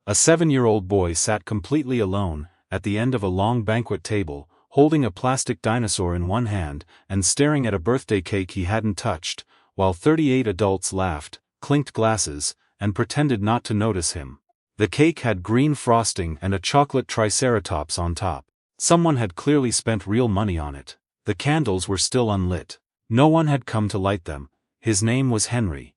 A 7-year-old boy sat completely alone, at the end of a long banquet table, holding a plastic dinosaur in one hand and staring at a birthday cake he hadn't touched, while 38 adults laughed, clinked glasses, and pretended not to notice him. The cake had green frosting and a chocolate triceratops on top. Someone had clearly spent real money on it. The candles were still unlit. No one had come to light them. His name was Henry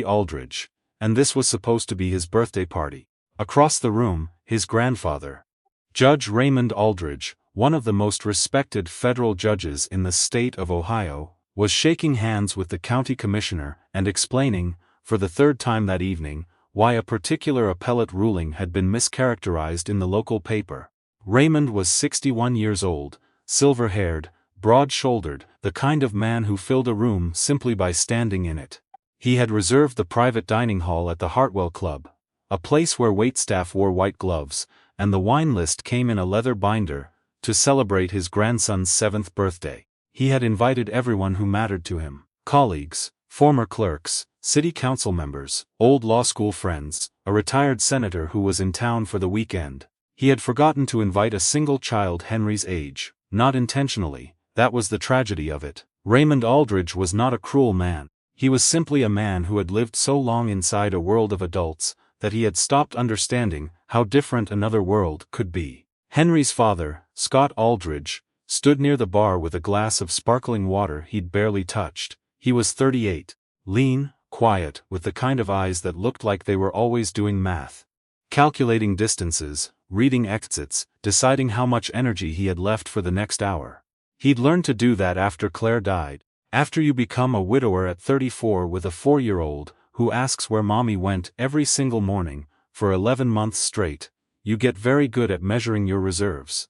Aldridge, and this was supposed to be his birthday party. Across the room, his grandfather, Judge Raymond Aldridge, one of the most respected federal judges in the state of Ohio, was shaking hands with the county commissioner and explaining, for the third time that evening, why a particular appellate ruling had been mischaracterized in the local paper. Raymond was 61 years old, silver-haired, broad-shouldered, the kind of man who filled a room simply by standing in it. He had reserved the private dining hall at the Hartwell Club, a place where waitstaff wore white gloves, and the wine list came in a leather binder, to celebrate his grandson's 7th birthday. He had invited everyone who mattered to him: colleagues, former clerks, city council members, old law school friends, a retired senator who was in town for the weekend. He had forgotten to invite a single child Henry's age, not intentionally. That was the tragedy of it. Raymond Aldridge was not a cruel man. He was simply a man who had lived so long inside a world of adults that he had stopped understanding how different another world could be. Henry's father, Scott Aldridge, stood near the bar with a glass of sparkling water he'd barely touched. He was 38, lean, quiet, with the kind of eyes that looked like they were always doing math, calculating distances, reading exits, deciding how much energy he had left for the next hour. He'd learned to do that after Claire died. After you become a widower at 34 with a 4-year-old who asks where mommy went every single morning, for 11 months straight, you get very good at measuring your reserves.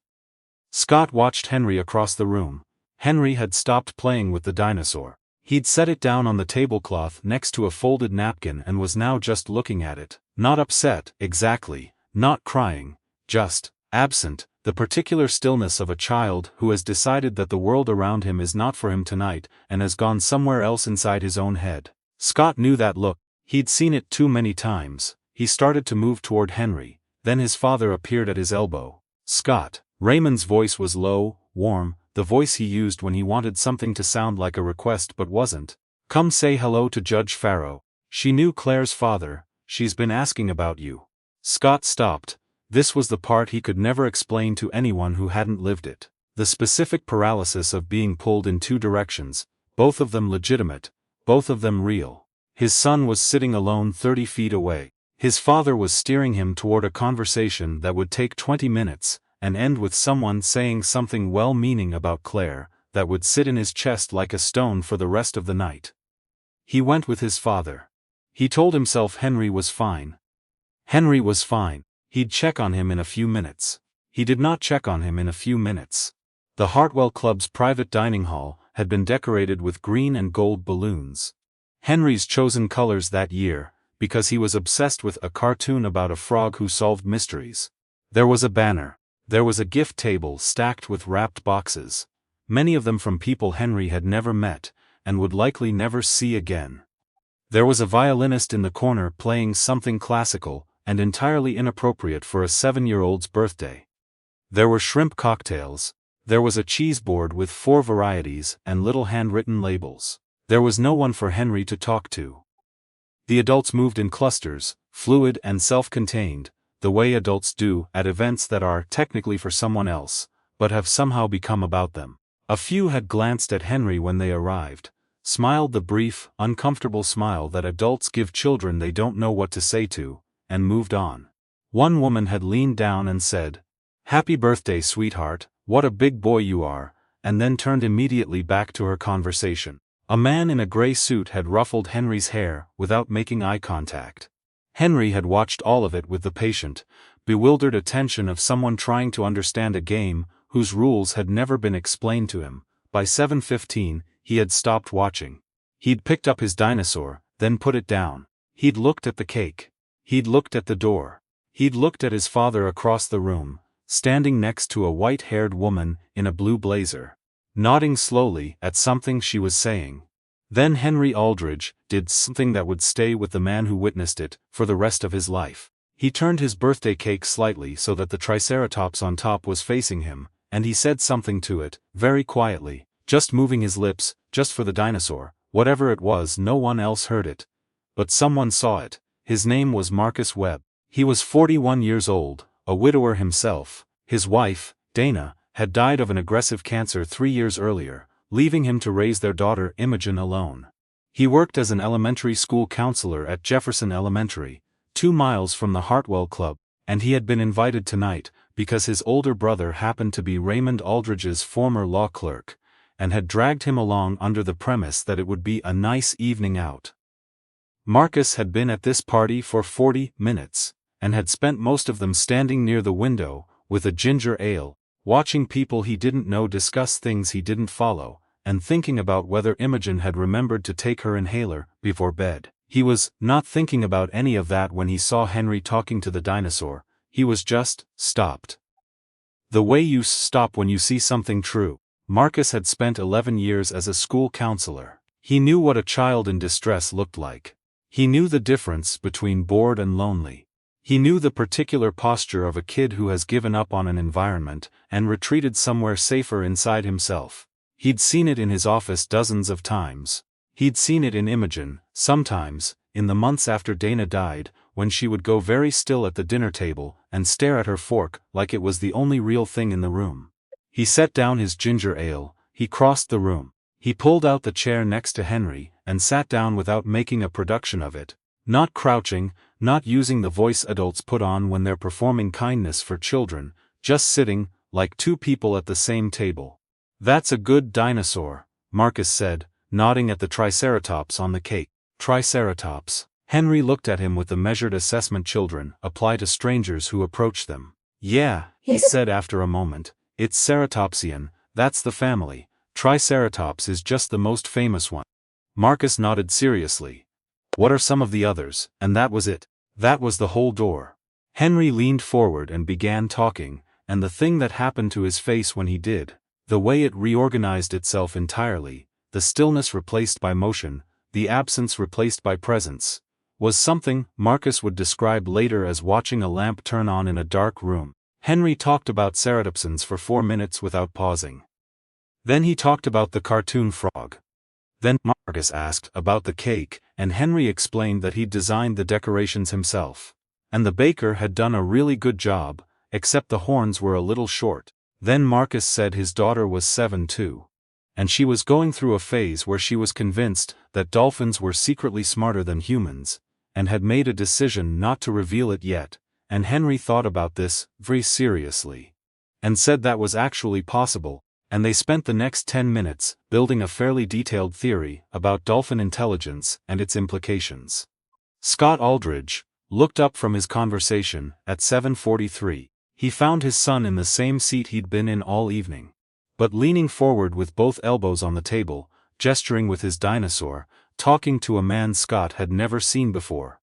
Scott watched Henry across the room. Henry had stopped playing with the dinosaur. He'd set it down on the tablecloth next to a folded napkin and was now just looking at it. Not upset, exactly, not crying, just absent, the particular stillness of a child who has decided that the world around him is not for him tonight and has gone somewhere else inside his own head. Scott knew that look. He'd seen it too many times. He started to move toward Henry. Then his father appeared at his elbow. Scott. Raymond's voice was low, warm, the voice he used when he wanted something to sound like a request but wasn't. Come say hello to Judge Farrow. She knew Claire's father. She's been asking about you. Scott stopped. This was the part he could never explain to anyone who hadn't lived it. The specific paralysis of being pulled in two directions, both of them legitimate, both of them real. His son was sitting alone 30 feet away. His father was steering him toward a conversation that would take 20 minutes, and end with someone saying something well-meaning about Claire, that would sit in his chest like a stone for the rest of the night. He went with his father. He told himself Henry was fine. Henry was fine. He'd check on him in a few minutes. He did not check on him in a few minutes. The Hartwell Club's private dining hall had been decorated with green and gold balloons. Henry's chosen colors that year, because he was obsessed with a cartoon about a frog who solved mysteries. There was a banner. There was a gift table stacked with wrapped boxes, many of them from people Henry had never met, and would likely never see again. There was a violinist in the corner playing something classical, and entirely inappropriate for a 7-year-old's birthday. There were shrimp cocktails. There was a cheese board with 4 varieties and little handwritten labels. There was no one for Henry to talk to. The adults moved in clusters, fluid and self-contained, the way adults do at events that are technically for someone else, but have somehow become about them. A few had glanced at Henry when they arrived, smiled the brief, uncomfortable smile that adults give children they don't know what to say to, and moved on. One woman had leaned down and said, "Happy birthday, sweetheart, what a big boy you are," and then turned immediately back to her conversation. A man in a gray suit had ruffled Henry's hair without making eye contact. Henry had watched all of it with the patient, bewildered attention of someone trying to understand a game whose rules had never been explained to him. By 7:15, he had stopped watching. He'd picked up his dinosaur, then put it down. He'd looked at the cake. He'd looked at the door. He'd looked at his father across the room, standing next to a white-haired woman in a blue blazer, nodding slowly at something she was saying. Then Henry Aldridge did something that would stay with the man who witnessed it for the rest of his life. He turned his birthday cake slightly so that the triceratops on top was facing him, and he said something to it, very quietly, just moving his lips, just for the dinosaur. Whatever it was, no one else heard it. But someone saw it. His name was Marcus Webb. He was 41 years old, a widower himself. His wife, Dana, had died of an aggressive cancer 3 years earlier, leaving him to raise their daughter Imogen alone. He worked as an elementary school counselor at Jefferson Elementary, 2 miles from the Hartwell Club, and he had been invited tonight because his older brother happened to be Raymond Aldridge's former law clerk, and had dragged him along under the premise that it would be a nice evening out. Marcus had been at this party for 40 minutes, and had spent most of them standing near the window, with a ginger ale, watching people he didn't know discuss things he didn't follow, and thinking about whether Imogen had remembered to take her inhaler before bed. He was not thinking about any of that when he saw Henry talking to the dinosaur. He was just stopped. The way you stop when you see something true. Marcus had spent 11 years as a school counselor. He knew what a child in distress looked like. He knew the difference between bored and lonely. He knew the particular posture of a kid who has given up on an environment and retreated somewhere safer inside himself. He'd seen it in his office dozens of times. He'd seen it in Imogen, sometimes, in the months after Dana died, when she would go very still at the dinner table and stare at her fork like it was the only real thing in the room. He set down his ginger ale, he crossed the room. He pulled out the chair next to Henry and sat down without making a production of it, not crouching, not using the voice adults put on when they're performing kindness for children, just sitting, like two people at the same table. "That's a good dinosaur," Marcus said, nodding at the triceratops on the cake. Triceratops. Henry looked at him with the measured assessment children apply to strangers who approach them. "Yeah," he said after a moment, "it's ceratopsian, that's the family. Triceratops is just the most famous one." Marcus nodded seriously. "What are some of the others?" And that was it. That was the whole door. Henry leaned forward and began talking, and the thing that happened to his face when he did, the way it reorganized itself entirely, the stillness replaced by motion, the absence replaced by presence, was something Marcus would describe later as watching a lamp turn on in a dark room. Henry talked about ceratopsians for 4 minutes without pausing. Then he talked about the cartoon frog. Then Marcus asked about the cake, and Henry explained that he'd designed the decorations himself. And the baker had done a really good job, except the horns were a little short. Then Marcus said his daughter was 7 too. And she was going through a phase where she was convinced that dolphins were secretly smarter than humans, and had made a decision not to reveal it yet, and Henry thought about this very seriously. And said that was actually possible, and they spent the next 10 minutes building a fairly detailed theory about dolphin intelligence and its implications. Scott Aldridge looked up from his conversation at 7:43. He found his son in the same seat he'd been in all evening, but leaning forward with both elbows on the table, gesturing with his dinosaur, talking to a man Scott had never seen before.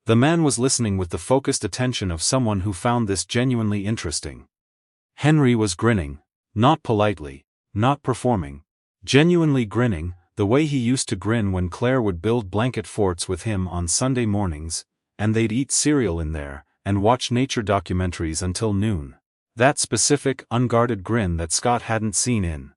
The man was listening with the focused attention of someone who found this genuinely interesting. Henry was grinning, not politely, not performing, genuinely grinning, the way he used to grin when Claire would build blanket forts with him on Sunday mornings, and they'd eat cereal in there, and watch nature documentaries until noon. That specific, unguarded grin that Scott hadn't seen in.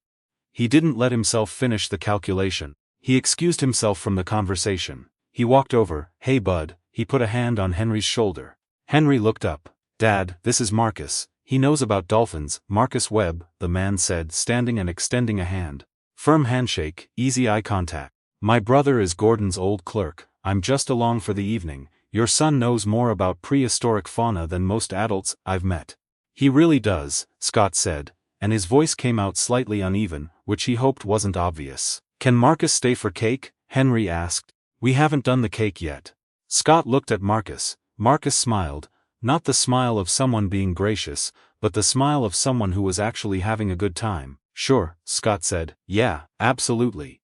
He didn't let himself finish the calculation. He excused himself from the conversation. He walked over. "Hey bud," he put a hand on Henry's shoulder. Henry looked up. "Dad, this is Marcus. He knows about dolphins." "Marcus Webb," the man said, standing and extending a hand. Firm handshake, easy eye contact. "My brother is Gordon's old clerk. I'm just along for the evening. Your son knows more about prehistoric fauna than most adults I've met." "He really does," Scott said, and his voice came out slightly uneven, which he hoped wasn't obvious. "Can Marcus stay for cake?" Henry asked. "We haven't done the cake yet." Scott looked at Marcus. Marcus smiled, not the smile of someone being gracious, but the smile of someone who was actually having a good time. "Sure," Scott said. "Yeah, absolutely."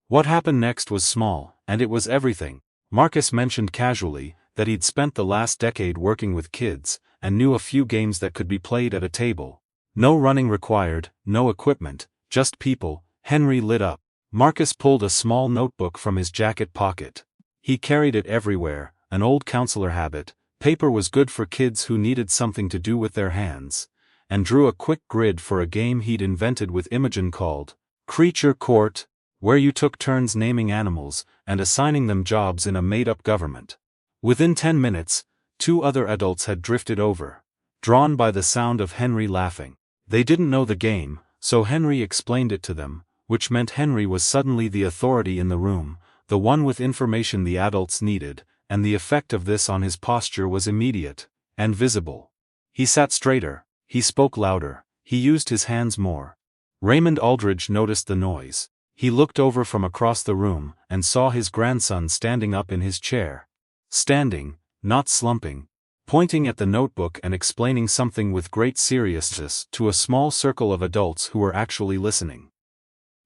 What happened next was small, and it was everything. Marcus mentioned casually that he'd spent the last decade working with kids, and knew a few games that could be played at a table. No running required, no equipment, just people. Henry lit up. Marcus pulled a small notebook from his jacket pocket. He carried it everywhere, an old counselor habit, paper was good for kids who needed something to do with their hands, and drew a quick grid for a game he'd invented with Imogen called Creature Court, where you took turns naming animals and assigning them jobs in a made-up government. Within 10 minutes, 2 other adults had drifted over, drawn by the sound of Henry laughing. They didn't know the game, so Henry explained it to them, which meant Henry was suddenly the authority in the room, the one with information the adults needed, and the effect of this on his posture was immediate and visible. He sat straighter, he spoke louder, he used his hands more. Raymond Aldridge noticed the noise. He looked over from across the room and saw his grandson standing up in his chair. Standing, not slumping, pointing at the notebook and explaining something with great seriousness to a small circle of adults who were actually listening.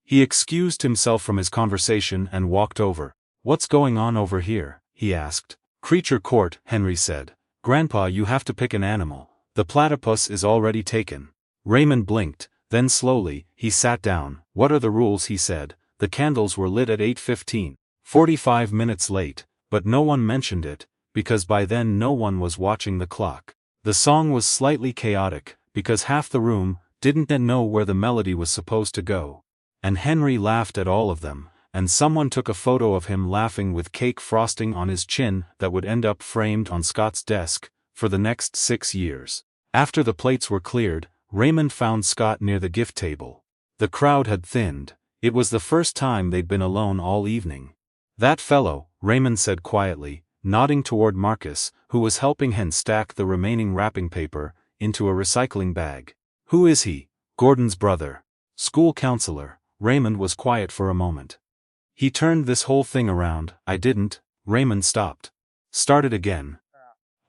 He excused himself from his conversation and walked over. "What's going on over here?" he asked. "Creature Court," Henry said. "Grandpa, you have to pick an animal. The platypus is already taken." Raymond blinked, then slowly, he sat down. "What are the rules?" he said. The candles were lit at 8:15. 45 minutes late, but no one mentioned it, because by then no one was watching the clock. The song was slightly chaotic, because half the room didn't know where the melody was supposed to go. And Henry laughed at all of them, and someone took a photo of him laughing with cake frosting on his chin that would end up framed on Scott's desk for the next 6 years. After the plates were cleared, Raymond found Scott near the gift table. The crowd had thinned. It was the first time they'd been alone all evening. "That fellow," Raymond said quietly, nodding toward Marcus, who was helping Hen stack the remaining wrapping paper into a recycling bag. "Who is he?" "Gordon's brother. School counselor." Raymond was quiet for a moment. "He turned this whole thing around." "I didn't." Raymond stopped. Started again.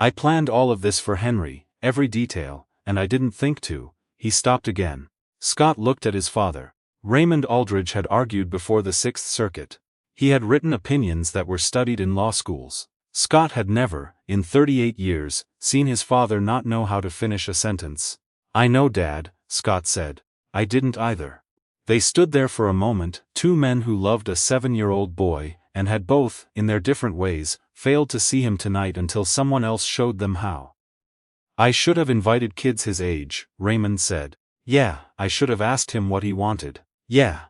"I planned all of this for Henry, every detail, and I didn't think to." He stopped again. Scott looked at his father. Raymond Aldridge had argued before the Sixth Circuit. He had written opinions that were studied in law schools. Scott had never, in 38 years, seen his father not know how to finish a sentence. "I know, Dad," Scott said. "I didn't either." They stood there for a moment, 2 men who loved a 7-year-old boy, and had both, in their different ways, failed to see him tonight until someone else showed them how. "I should have invited kids his age," Raymond said. "Yeah, I should have asked him what he wanted." "Yeah."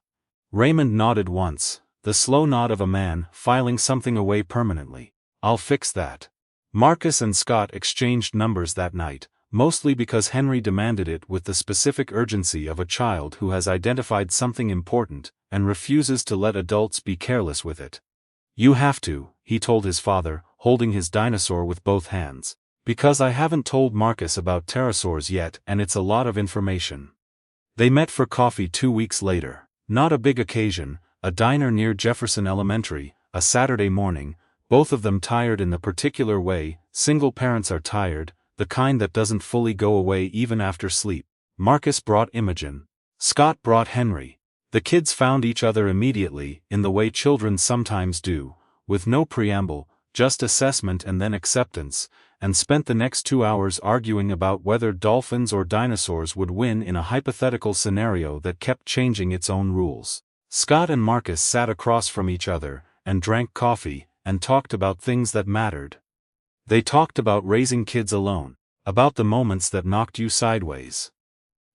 Raymond nodded once, the slow nod of a man filing something away permanently. "I'll fix that." Marcus and Scott exchanged numbers that night, mostly because Henry demanded it with the specific urgency of a child who has identified something important and refuses to let adults be careless with it. "You have to," he told his father, holding his dinosaur with both hands. "Because I haven't told Marcus about pterosaurs yet, and it's a lot of information." They met for coffee 2 weeks later. Not a big occasion, a diner near Jefferson Elementary, a Saturday morning, both of them tired in the particular way single parents are tired, the kind that doesn't fully go away even after sleep. Marcus brought Imogen. Scott brought Henry. The kids found each other immediately, in the way children sometimes do, with no preamble, just assessment and then acceptance, and spent the next 2 hours arguing about whether dolphins or dinosaurs would win in a hypothetical scenario that kept changing its own rules. Scott and Marcus sat across from each other, and drank coffee, and talked about things that mattered. They talked about raising kids alone, about the moments that knocked you sideways.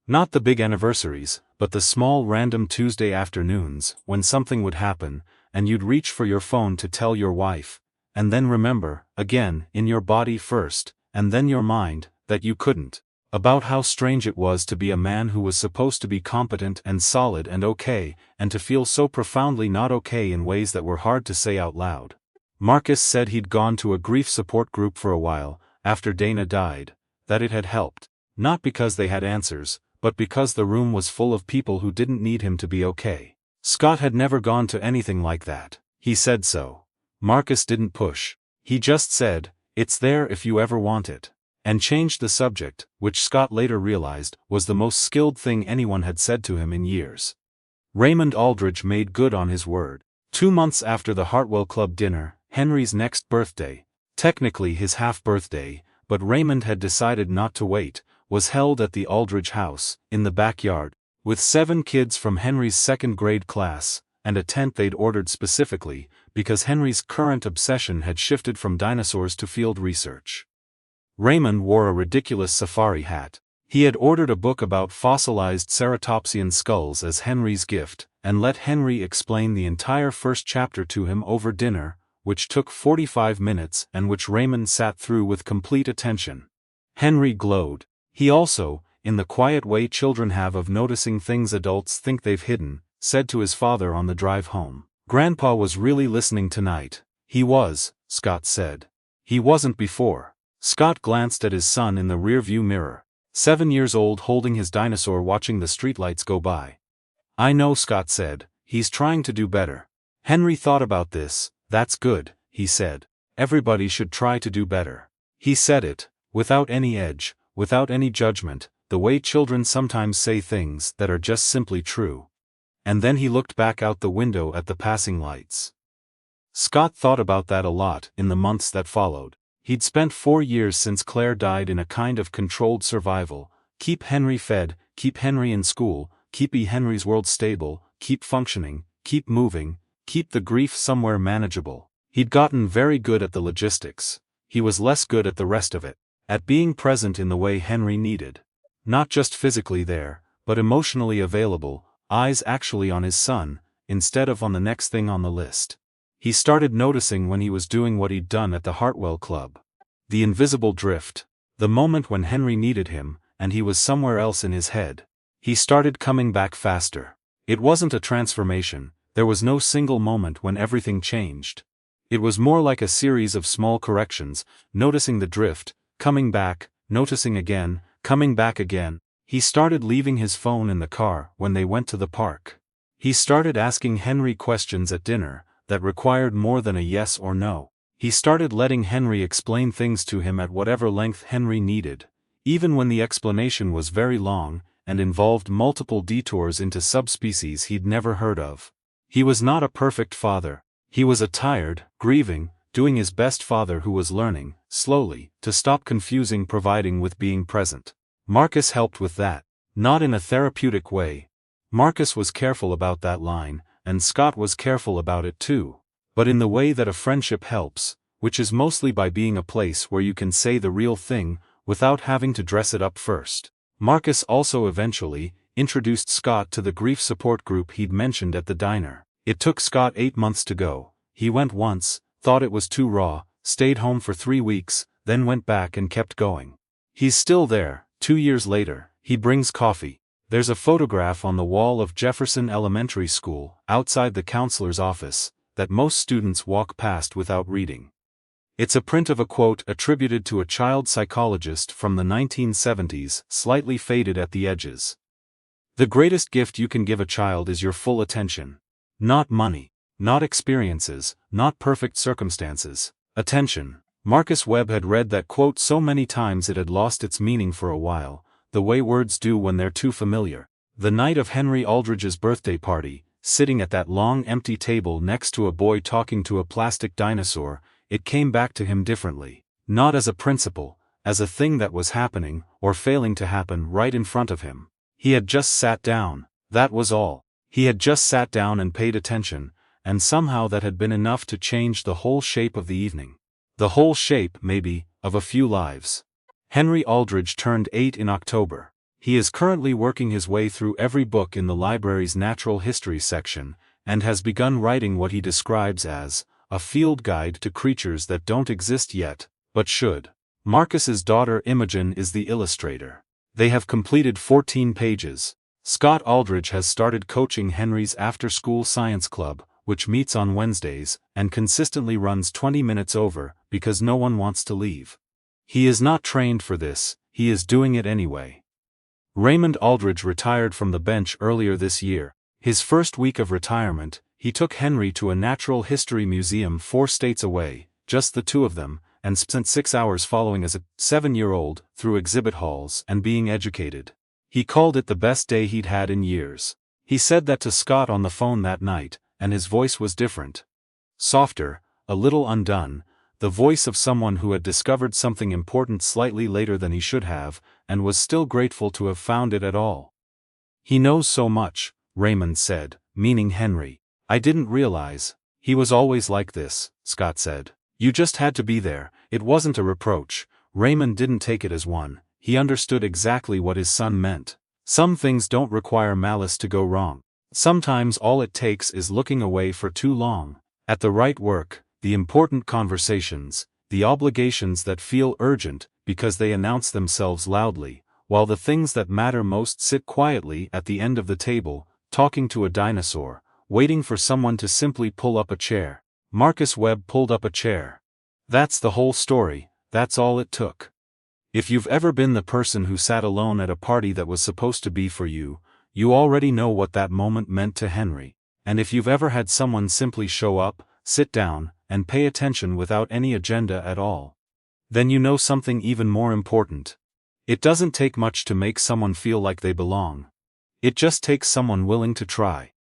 Not the big anniversaries, but the small random Tuesday afternoons when something would happen, and you'd reach for your phone to tell your wife, and then remember, again, in your body first, and then your mind, that you couldn't. About how strange it was to be a man who was supposed to be competent and solid and okay, and to feel so profoundly not okay in ways that were hard to say out loud. Marcus said he'd gone to a grief support group for a while, after Dana died, that it had helped, not because they had answers, but because the room was full of people who didn't need him to be okay. Scott had never gone to anything like that. He said so. Marcus didn't push. He just said, "It's there if you ever want it," and changed the subject, which Scott later realized was the most skilled thing anyone had said to him in years. Raymond Aldridge made good on his word. 2 months after the Hartwell Club dinner, Henry's next birthday, technically his half-birthday, but Raymond had decided not to wait, was held at the Aldridge house, in the backyard, with 7 kids from Henry's 2nd grade class, and a tent they'd ordered specifically, because Henry's current obsession had shifted from dinosaurs to field research. Raymond wore a ridiculous safari hat. He had ordered a book about fossilized ceratopsian skulls as Henry's gift, and let Henry explain the entire first chapter to him over dinner, which took 45 minutes and which Raymond sat through with complete attention. Henry glowed. He also, in the quiet way children have of noticing things adults think they've hidden, said to his father on the drive home, "Grandpa was really listening tonight." "He was," Scott said. "He wasn't before." Scott glanced at his son in the rearview mirror. 7 years old, holding his dinosaur, watching the streetlights go by. "I know," Scott said. "He's trying to do better." Henry thought about this. "That's good," he said. "Everybody should try to do better." He said it, without any edge, without any judgment, the way children sometimes say things that are just simply true. And then he looked back out the window at the passing lights. Scott thought about that a lot in the months that followed. He'd spent 4 years since Claire died in a kind of controlled survival: keep Henry fed, keep Henry in school, keep Henry's world stable, keep functioning, keep moving, keep the grief somewhere manageable. He'd gotten very good at the logistics. He was less good at the rest of it. At being present in the way Henry needed. Not just physically there, but emotionally available, eyes actually on his son, instead of on the next thing on the list. He started noticing when he was doing what he'd done at the Hartwell Club. The invisible drift. The moment when Henry needed him, and he was somewhere else in his head. He started coming back faster. It wasn't a transformation, there was no single moment when everything changed. It was more like a series of small corrections, noticing the drift, coming back, noticing again, coming back again. He started leaving his phone in the car when they went to the park. He started asking Henry questions at dinner that required more than a yes or no. He started letting Henry explain things to him at whatever length Henry needed, even when the explanation was very long and involved multiple detours into subspecies he'd never heard of. He was not a perfect father. He was a tired, grieving, doing his best father who was learning, slowly, to stop confusing providing with being present. Marcus helped with that. Not in a therapeutic way. Marcus was careful about that line, and Scott was careful about it too. But in the way that a friendship helps, which is mostly by being a place where you can say the real thing, without having to dress it up first. Marcus also eventually introduced Scott to the grief support group he'd mentioned at the diner. It took Scott 8 months to go. He went once, thought it was too raw, stayed home for 3 weeks, then went back and kept going. He's still there. 2 years later, he brings coffee. There's a photograph on the wall of Jefferson Elementary School, outside the counselor's office, that most students walk past without reading. It's a print of a quote attributed to a child psychologist from the 1970s, slightly faded at the edges. "The greatest gift you can give a child is your full attention. Not money, not experiences, not perfect circumstances. Attention." Marcus Webb had read that quote so many times it had lost its meaning for a while, the way words do when they're too familiar. The night of Henry Aldridge's birthday party, sitting at that long empty table next to a boy talking to a plastic dinosaur, it came back to him differently. Not as a principle, as a thing that was happening, or failing to happen right in front of him. He had just sat down, that was all. He had just sat down and paid attention, and somehow that had been enough to change the whole shape of the evening. The whole shape, maybe, of a few lives. Henry Aldridge turned 8 in October. He is currently working his way through every book in the library's natural history section, and has begun writing what he describes as a field guide to creatures that don't exist yet, but should. Marcus's daughter Imogen is the illustrator. They have completed 14 pages. Scott Aldridge has started coaching Henry's after-school science club, which meets on Wednesdays, and consistently runs 20 minutes over, because no one wants to leave. He is not trained for this, he is doing it anyway. Raymond Aldridge retired from the bench earlier this year. His first week of retirement, he took Henry to a natural history museum 4 states away, just the two of them, and spent 6 hours following as a 7-year-old through exhibit halls and being educated. He called it the best day he'd had in years. He said that to Scott on the phone that night, and his voice was different. Softer, a little undone, the voice of someone who had discovered something important slightly later than he should have, and was still grateful to have found it at all. "He knows so much," Raymond said, meaning Henry. "I didn't realize. He was always like this," Scott said. "You just had to be there." It wasn't a reproach. Raymond didn't take it as one, he understood exactly what his son meant. Some things don't require malice to go wrong. Sometimes all it takes is looking away for too long. At the right work, the important conversations, the obligations that feel urgent because they announce themselves loudly, while the things that matter most sit quietly at the end of the table, talking to a dinosaur, waiting for someone to simply pull up a chair. Marcus Webb pulled up a chair. That's the whole story, that's all it took. If you've ever been the person who sat alone at a party that was supposed to be for you, you already know what that moment meant to Henry. And if you've ever had someone simply show up, sit down, and pay attention without any agenda at all, then you know something even more important. It doesn't take much to make someone feel like they belong. It just takes someone willing to try.